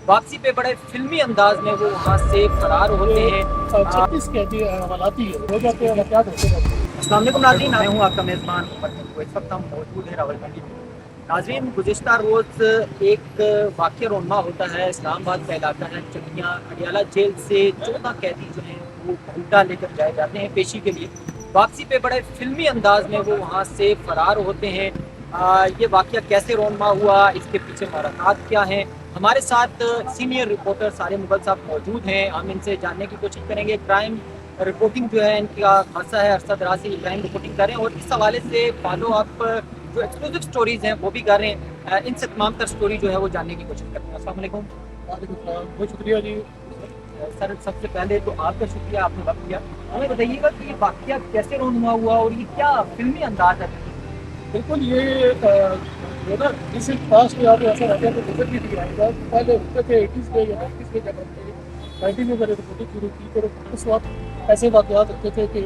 واپسی پہ بڑے فلمی انداز میں وہ وہاں سے فرار ہوتے ہیں۔ 36 قیدی حوالاتی ہو جاتے ہیں، واقعات ہوتے رہتے ہیں۔ السلام علیکم ناظرین، میں ہوں آپ کا میزبان عمر ٹنٹو۔ اس وقت ہم موجود ہیں راولپنڈی میں۔ ناظرین، گزشتہ روز ایک واقعہ رونما ہوتا ہے اسلام آباد کا علاقہ ہے چکیاں اڈیالہ جیل سے 14 قیدی جو ہیں وہ بھوٹا لے کر جائے جاتے ہیں پیشی کے لیے۔ واپسی پہ بڑے فلمی انداز میں وہ وہاں سے فرار ہوتے ہیں۔ یہ واقعہ کیسے رونما ہوا، اس کے پیچھے مراکات کیا ہیں؟ ہمارے ساتھ سینئر رپورٹر سارے مغل صاحب موجود ہیں، ہم ان سے جاننے کی کوشش کریں گے۔ کرائم رپورٹنگ جو ہے ان کا خاصا ہے، عرصہ دراز سے کرائم رپورٹنگ کر رہے ہیں اور اس حوالے سے فالو اپ جو ایکسکلوسیو سٹوریز ہیں وہ بھی کر رہے ہیں۔ ان سے تمام تر سٹوری جو ہے وہ جاننے کی کوشش کرتے ہیں۔ السلام علیکم وعلیکم السلام، بہت شکریہ جی۔ سر، سب سے پہلے تو آپ کا شکریہ، آپ نے وقت دیا۔ ہمیں بتائیے گا کہ یہ واقعہ کیسے رونما ہوا اور یہ کیا فلمی انداز ہے؟ بالکل یہ جو نا ریسنٹ پاسٹ میں آپ کو ایسا رہتا ہے کہ نظر بھی نہیں آئے گا۔ پہلے ہوتے تھے 80s میں یا 90s میں، جب ہم نے 90s میں نے رپورٹنگ شروع کی تو اس وقت ایسے واقعات ہوتے تھے کہ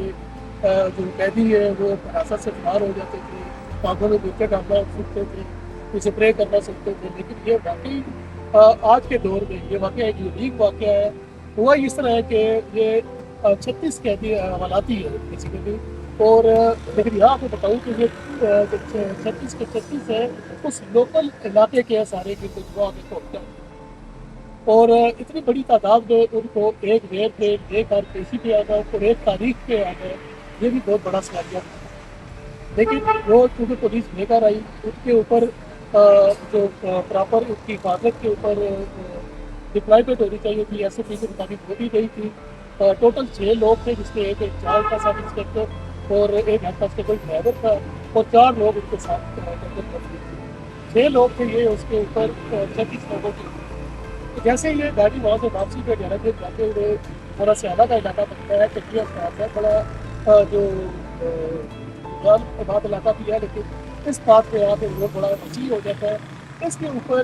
جو قیدی ہے وہ حراست سے فرار ہو جاتے تھے، آنکھوں میں دیکھ کے ڈالنا سیکھتے تھے، اسے پرے کرنا سیکھتے تھے۔ لیکن یہ واقعی آج کے دور میں یہ واقعہ ایک یونیک واقعہ ہے۔ ہوا اس طرح ہے کہ یہ 36 قیدی حوالاتی ہے بیسیکلی، اور لیکن یہاں آپ کو بتاؤں کہ یہ 36 کے 36 ہے اس لوکل علاقے کے سارے کی تجربہ کے طور پر، اور اتنی بڑی تعداد میں ان کو ایک ویر پہ لے کر پیشی پہ آنا اور ایک تاریخ پہ آنا، یہ بھی بہت بڑا سوالیہ تھا۔ لیکن وہ چونکہ پولیس لے کر آئی، ان کے اوپر جو پراپر ان کی حفاظت کے اوپر ڈپلائمنٹ ہونی چاہیے تھی، ایس او پی کے مطابق وہ بھی نہیں تھی۔ ٹوٹل 6 لوگ تھے، جس میں ایک انچارج کا سب انسپیکٹر اور ایک ہیڈ کانسٹیبل ڈرائیور تھا، اور 4 لوگ ان کے ساتھ موجود تھے۔ 6 لوگ تھے یہ، اس کے اوپر 36 لوگوں کی۔ جیسے یہ گاڑی وہاں سے واپسی پہ جانا تھے، جاتے ہوئے تھوڑا سیالہ کا علاقہ بنتا ہے، چکیا اسٹاف ہے بڑا جو جان بات علاقہ بھی ہے، لیکن اس بات پہ یہاں پہ وہ بڑا وسیع ہو جاتا ہے۔ اس کے اوپر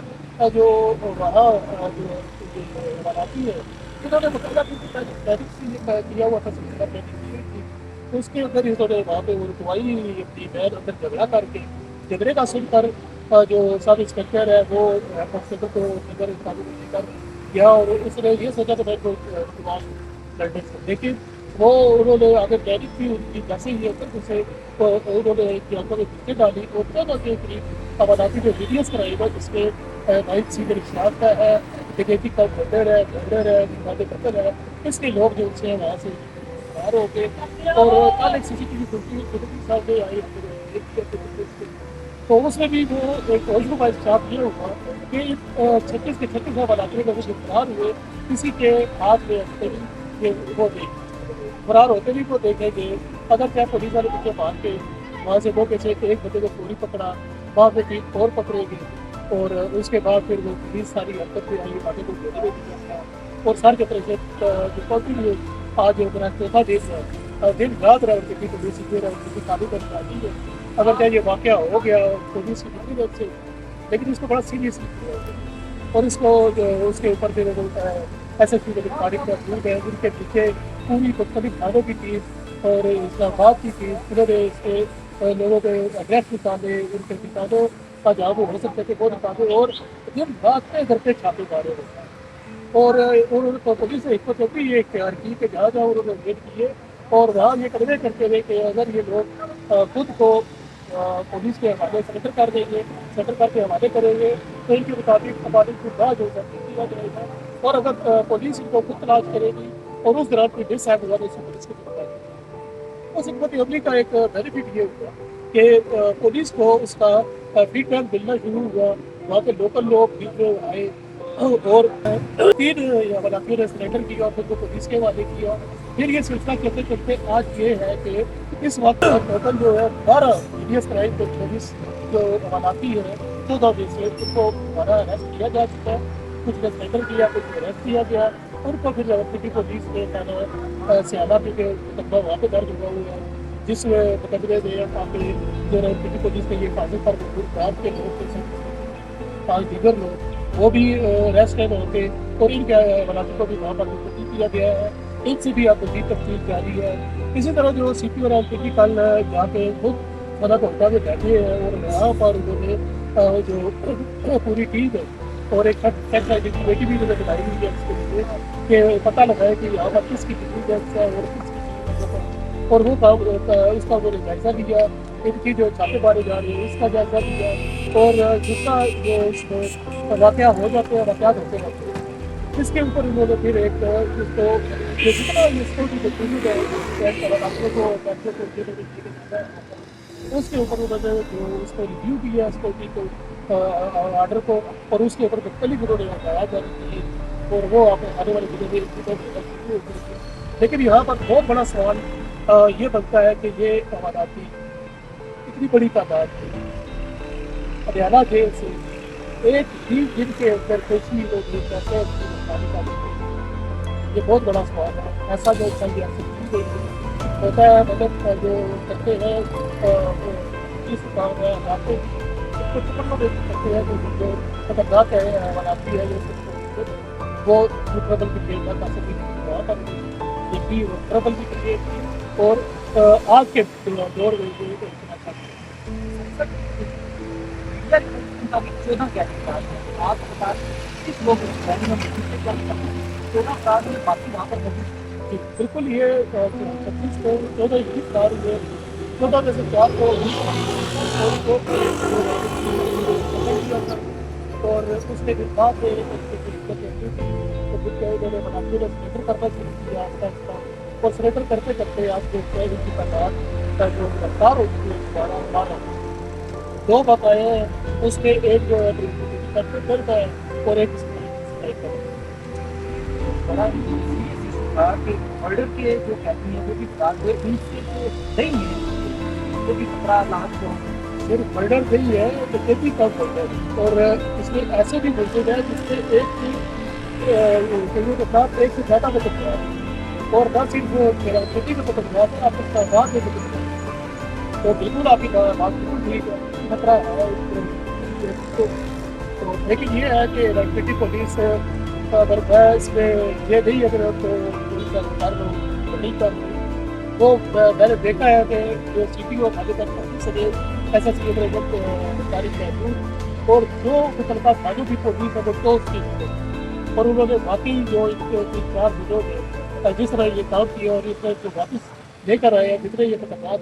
جو وہاں جو حوالاتی ہے، انہوں نے مطالعہ کیا ہوا تھا سلسلہ پلاننگ تھی، تو اس کے اندر انہوں نے وہاں پہ وہ رکوائی اپنی بہن اندر جھگڑا کر کے، جھگڑے کا سن کر جو سب انسپیکٹر ہے وہ کانسٹیبل کو نظر قابو میں لے کر گیا، اور اس نے یہ سوچا کہ میں کو لڑنے سے، لیکن وہ انہوں نے اگر ڈائریکٹ بھی ان کی جیسے ہی اسے انہوں نے کی آنکھوں میں پھٹکے ڈالی اور 14 کے قریب حوالاتی میں ویڈیوز کرائی گا، جس میں نائٹ سیکر اشتیاق کا ہے، ڈکیتی کا مرڈر ہے، مرڈر ہے، نماز قتل ہے، اس کے لوگ جو سے وہاں سے باہر ہو گئے، اور کل ایک سی سی ٹی وی فوٹیج سامنے آئی تو اس میں بھی وہ ایک اوشو کا انصاف یہ ہوا کہ 36 کے 36 حوالاتیوں میں جو فرار ہوئے، کسی کے ہاتھ میں ابھی تک یہ وہ نہیں فرار ہوتے بھی وہ دیکھیں گے۔ اگر چاہے پولیس والے پیچھے مار کے وہاں سے وہ کیسے ایک بندے کو چوری پکڑا، بعد میں 3 اور پکڑے گے، اور اس کے بعد پھر وہ پولیس ساری حرکت میں آئی، آگے کو گولی بھی دیا اور سر کے طرف سے جو کنٹینیو آج میرا چوتھا دن ہے، دن رات راولپنڈی پولیس کی راولپنڈی قابو کر کے آتی ہے۔ اگر چاہے یہ واقعہ ہو گیا پولیس کی کتنی دیر سے، لیکن اس کو بڑا سیریسلی لیا گیا، اور اس کو جو اس کے اوپر پھر ایس ایس پی کے تاریخ محدود ہے، ان کے پیچھے پوری مختلف تھانوں کی ٹیم اور اسلام آباد کی ٹیم، انہوں نے اس کے لوگوں کے ایڈریس نکالے، ان کے ٹھکانوں کا جہاں وہ ہو سکتے تھے وہ نکالے، اور دن رات کے گھر پہ چھاپے مارے ہوئے، اور انہوں نے پولیس نے حکمت عملی یہ اختیار کی کہ جہاں جہاں انہوں نے ریڈ کیے اور وہاں یہ کنوے کرتے ہوئے کہ اگر یہ لوگ خود کو پولیس کے حوالے سرنڈر کر دیں گے، سرنڈر کر کے حوالے کریں گے تو ان کے مطابق قوانین کی جانچ ہو سکتی کیا جائے گا، اور اگر پولیس ان کو خود تلاش کرے گی اور اس دوران کوئی ڈس ہوا تو اس کو پولیس کو ذمہ داری ہے۔ اس حکمت عملی کا ایک بینیفٹ یہ ہوا کہ پولیس کو اس کا فیڈ بیک ملنا شروع ہوا، وہاں کے لوکل لوگ بیچ میں آئے، اور 3 حوالاتیوں نے سرنڈر کیا اور پھر کو پولیس کے حوالے کیا۔ پھر یہ سلسلہ چلتے چلتے آج یہ ہے کہ اس وقت ٹوٹل جو ہے 12 سیریس کرائم کے پولیس جو حوالاتی ہے 14 میں سے ان کو دوبارہ اریسٹ کیا جا چکا ہے، کچھ نے سرنڈر کیا، کچھ کو اریسٹ کیا گیا، ان کو پھر راولپنڈی پولیس نے سیالہ پہ کے مقدمہ وہاں پہ درج ہوا ہوا ہے، جس مقدمے میں وہاں پہ جو راولپنڈی پولیس نے یہ حفاظت پر گجرات کے لوگ تھے 5 دیگر لوگ وہ بھی ریسٹ ہے وہاں پہ، اور ان کے حوالاتوں کو بھی وہاں پر منتقل کیا گیا ہے، ان سے بھی اب مزید تفتیش جاری ہے۔ اسی طرح جو سی پی او راولپنڈی کل جہاں پہ خود تھانہ کوئٹہ میں بیٹھے ہیں، اور یہاں پر انہوں نے جو پوری ٹیم ہے اور ایک فیکٹ آئیڈینٹی بھی انہوں نے بنائی ہوئی ہے اس کے لیے کہ پتہ لگائے کہ یہاں پر کس کی کتنی جگہ ہے اور کس کی کتنی مطلب ہے، اور وہ کام اس کا انہوں نے جائزہ لیا، ان کی جو چھاپے مارے جا رہے ہیں اس کا جائزہ لیا، اور جتنا جو اس میں واقعہ ہو جاتے ہیں، واقعات ہوتے رہتے ہیں، اس کے اوپر انہوں نے پھر ایک اس کو یہ جتنا اس کو بھی جو ہے ڈاکٹروں کو ڈاکٹروں کو انہوں نے لے کے جانا ہے، اس کے اوپر انہوں نے جو اس کو ریویو کیا اس کو آرڈر کو، اور اس کے اوپر مختلف انہوں نے ہدایات جاری کی، اور وہ آپ آنے والے دنوں میں شروع ہو جائے گی۔ لیکن یہاں پر بہت بڑا سوال یہ بنتا ہے کہ یہ حوالات کی اتنی بڑی تعداد ہے پٹیالہ جیل سے ایک ہی دن کے اندر پیشی لوگ کیسے اپنی رفتاری کا لیتے ہیں، یہ بہت بڑا سوال ہے۔ ایسا جو چاہیے ہوتا ہے مطلب جو کرتے ہیں اس کام ہے علاقے کو چکر میں کرتے ہیں جو خطرناک ہے حوالاتی ہے وہ ٹربل بھی کھیل جاتا سبھی وہاں پر ایک بھی ٹربل بھی کریٹ کی، اور آج کے دور میں جو اتنا چودہ کیا آپ بتا کس لوگ چودہ افراد میں باقی وہاں پر موجود جی بالکل، یہ 36 کو 14 گرفتار ہوئے، 14 میں سے 4 کو اور اس کے بعد سریٹر کرنا شروع کیا آہستہ آہستہ، اور سریٹر کرتے کرتے آپ دیکھتے ہیں ان کی تعداد جو گرفتار ہو چکی ہے دوبارہ 12 دو بقائے ہیں، اس میں ایک جو ہے کرد ہے اور ایک بڑا تھا کہ مرڈر کے جو قیدی ہیں وہ بھی فرار ہوئے، ان سے جو نہیں ہے وہ بھی خطرہ لاحق کو صرف مرڈر نہیں ہے ڈکیتی کا مرڈر، اور اس میں ایسے بھی ملزم ہیں جس سے ایک کی کے ساتھ ایک سے زیادہ مقدمات ہیں، اور نہ صرف ڈکیتی کے مقدمات ہیں، آپ اس تعداد میں مقدمات ہیں، تو بالکل آپ کی بات بالکل ٹھیک ہے، خطرہ ہے تو لیکن یہ ہے کہ ریگولیٹری پولیس اگر میں اس میں یہ نہیں اگر تو کر لوں تو نہیں کر لوں، وہ میں نے دیکھا ہے کہ جو سی پی او خالی تک سے ایس ایس پی تاریخ محدود اور جو متعلقہ تھانوں کی پولیس ہے وہ تو اس کی اور انہوں نے واقعی جو ان کے 3-4 دنوں میں جس طرح یہ کام کیا اور اس طرح جو واپس لے کر آئے ہیں جتنے یہ مقدمات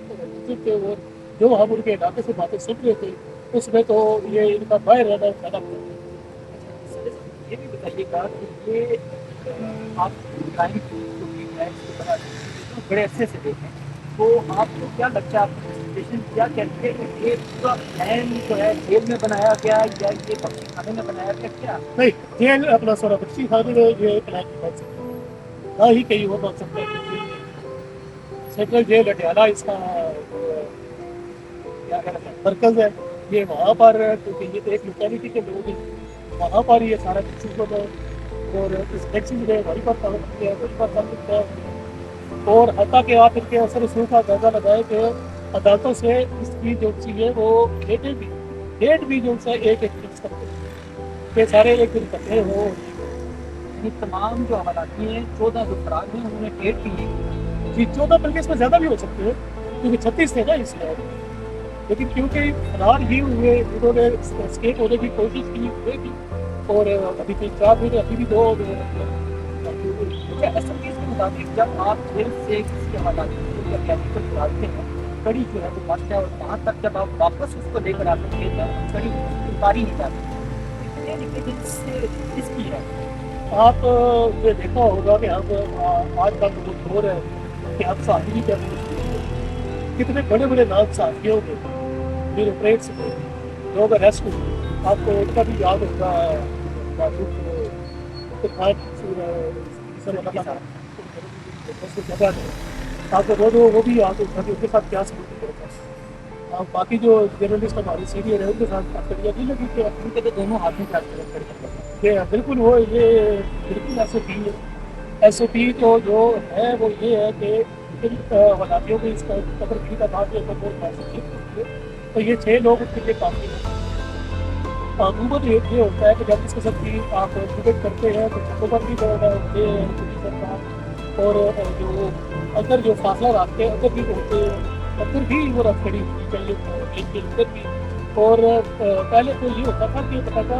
تھے اور جو ہم ان کے علاقے سے باتیں سن رہے تھے اس میں تو یہ ان کا باہر رہنا زیادہ یہ بھی بتائیے گا کہ یہ آپ کرائم ہے بڑے عرصے سے دیکھیں تو آپ کو کیا لگتا ہے، آپ کی انویسٹیگیشن کیا کہتے ہیں کہ یہ پورا پلان جو ہے جیل میں بنایا گیا یا یہ بخشی خانے میں بنایا گیا کیا؟ نہیں جیل اپنا سورا بخشی خانے میں یہ پلان نہیں بن سکتا، نہ ہی کہیں وہ بن سکتا ہے کہ سینٹرل جیل اٹیالہ اس کا کیا کہنا ہے مرکز ہے، یہ وہاں پر کیونکہ یہ ایک لوکیلٹی کے لوگ ہیں وہاں پر یہ سارا ٹیکسیز ہوتا ہے اور اس ٹیکسیز میں وہیں پر تعلق ہے وہیں پر تعلق ہے، اور حتیٰ کہ آپ ان کے اثر رسوخ کا اندازہ لگائے کہ عدالتوں سے اس کی جو چیز ہے وہ ڈیٹ بھی جو ہے ایک فکس کرتے ہیں کہ سارے ایک دن کرتے ہو، یعنی تمام جو حوالاتی ہیں 14 جو فرار ہیں انہوں نے ڈیٹ بھی لی جی 14 بلکہ اس میں زیادہ بھی ہو سکتے ہیں کیونکہ 36 تھے نا اس میں، لیکن کیونکہ فرار ہی ہوئے انہوں نے اسکیپ ہونے کی کوشش کی ہوئے بھی، اور ابھی 3-4 دن ابھی بھی 2 ایس ایم کے مطابق جب آپ جیل سے کسی حوالاتی کو یا قیدی کو نکالتے ہیں کڑی جو ہے وہ مست ہے اور وہاں تک جب آپ واپس اس کو لے کر آتے ہیں تو کڑی اتاری نہیں جاتی، کتنے نگیجنس سے اس کی ہے؟ آپ نے دیکھا ہوگا کہ ہم آج کا جو دور ہے کہ ہم صحافی کر کتنے بڑے بڑے نام صحافیوں کے میرے پریڈس میں لوگ اریسٹ ہوئے، آپ کو ان کا بھی یاد ہوگا جگہ ہے آپ کو وہ بھی یاد ہوگا کہ ان کے ساتھ کیا سلوک ہوتا ہے، آپ باقی جو جرنلسٹ ہمارے سینئر ہیں ان کے ساتھ کڑیاں نہیں لگی کہ ان کے تو دونوں ہاتھ میں یہ بالکل وہ یہ بالکل ایس او پی ہے، ایس او پی تو جو ہے وہ یہ ہے کہ ان ولادیوں میں اس کا قدر بھی کا بات ہے تو یہ 6 لوگ اس کے لیے کافی ہیں۔ عموماً یہ ہوتا ہے کہ جب اس قسم کی آپ ڈبیٹ کرتے ہیں تو چھوٹوں پر بھی اور جو اندر جو فاصلہ رکھتے ہیں اندر بھی ہوتے ہیں اندر بھی وہ رکھڑی ہونی چاہیے ایک کے اندر بھی، اور پہلے تو یہ ہوتا تھا کہ پتا تھا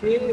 6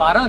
12